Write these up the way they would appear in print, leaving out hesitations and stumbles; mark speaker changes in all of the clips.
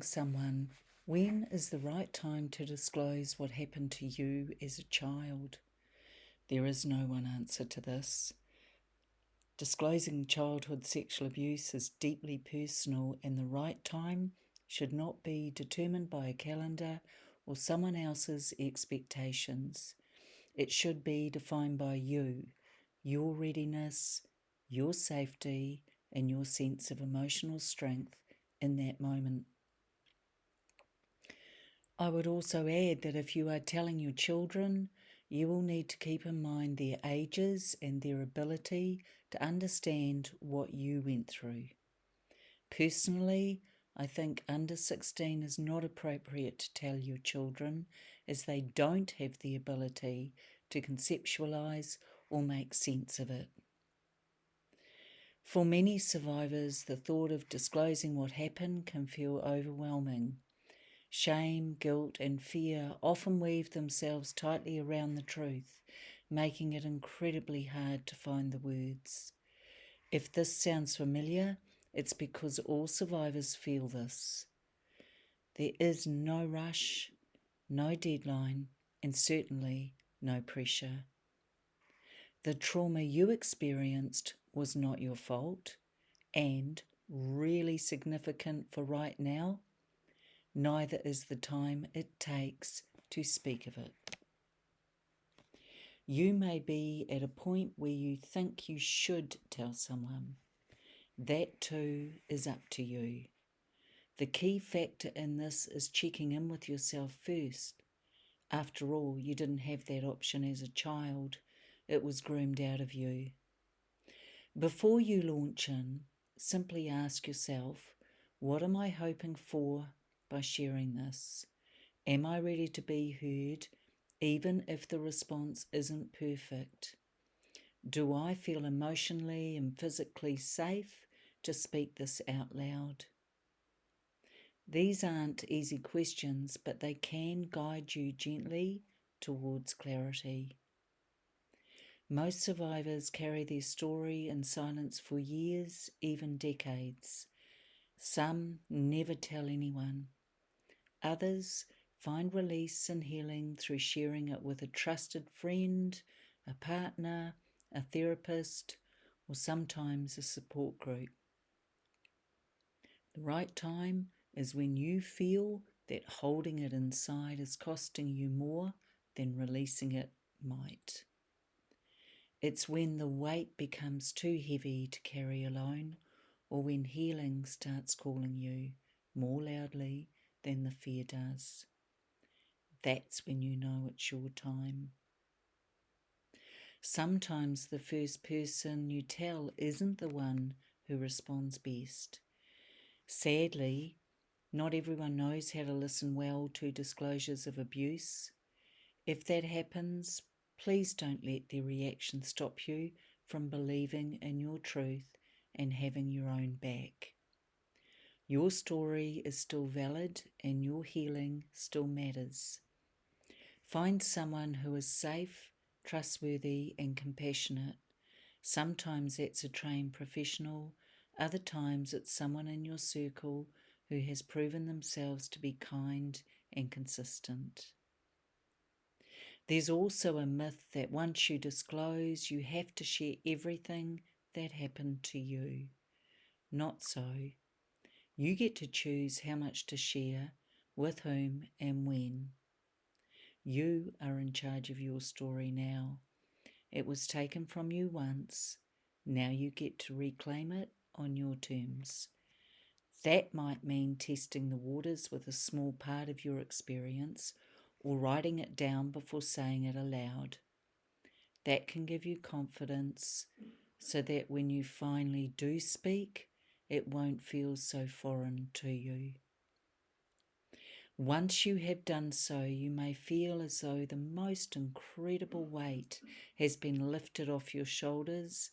Speaker 1: asking someone, when is the right time to disclose what happened to you as a child? There is no one answer to this. Disclosing childhood sexual abuse is deeply personal, and the right time should not be determined by a calendar or someone else's expectations. It should be defined by you, your readiness, your safety, and your sense of emotional strength in that moment. I would also add that if you are telling your children, you will need to keep in mind their ages and their ability to understand what you went through. Personally, I think under 16 is not appropriate to tell your children, as they don't have the ability to conceptualise or make sense of it. For many survivors, the thought of disclosing what happened can feel overwhelming. Shame, guilt, and fear often weave themselves tightly around the truth, making it incredibly hard to find the words. If this sounds familiar, it's because all survivors feel this. There is no rush, no deadline, and certainly no pressure. The trauma you experienced was not your fault, and really significant for right now. Neither is the time it takes to speak of it. You may be at a point where you think you should tell someone. That too is up to you. The key factor in this is checking in with yourself first. After all, you didn't have that option as a child. It was groomed out of you. Before you launch in, simply ask yourself, what am I hoping for by sharing this? Am I ready to be heard, even if the response isn't perfect? Do I feel emotionally and physically safe to speak this out loud? These aren't easy questions, but they can guide you gently towards clarity. Most survivors carry their story in silence for years, even decades. Some never tell anyone. Others find release and healing through sharing it with a trusted friend, a partner, a therapist, or sometimes a support group. The right time is when you feel that holding it inside is costing you more than releasing it might. It's when the weight becomes too heavy to carry alone, or when healing starts calling you more loudly than the fear does. That's when you know it's your time. Sometimes the first person you tell isn't the one who responds best. Sadly, not everyone knows how to listen well to disclosures of abuse. If that happens, please don't let their reaction stop you from believing in your truth and having your own back. Your story is still valid and your healing still matters. Find someone who is safe, trustworthy, and compassionate. Sometimes it's a trained professional, other times it's someone in your circle who has proven themselves to be kind and consistent. There's also a myth that once you disclose, you have to share everything that happened to you. Not so. You get to choose how much to share, with whom, and when. You are in charge of your story now. It was taken from you once. Now you get to reclaim it on your terms. That might mean testing the waters with a small part of your experience or writing it down before saying it aloud. That can give you confidence so that when you finally do speak, it won't feel so foreign to you. Once you have done so, you may feel as though the most incredible weight has been lifted off your shoulders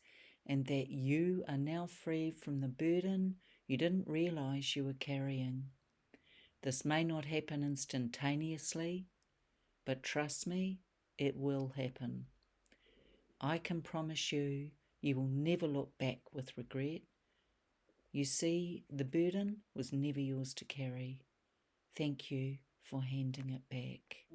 Speaker 1: and that you are now free from the burden you didn't realize you were carrying. This may not happen instantaneously, but trust me, it will happen. I can promise you, you will never look back with regret. You see, the burden was never yours to carry. Thank you for handing it back.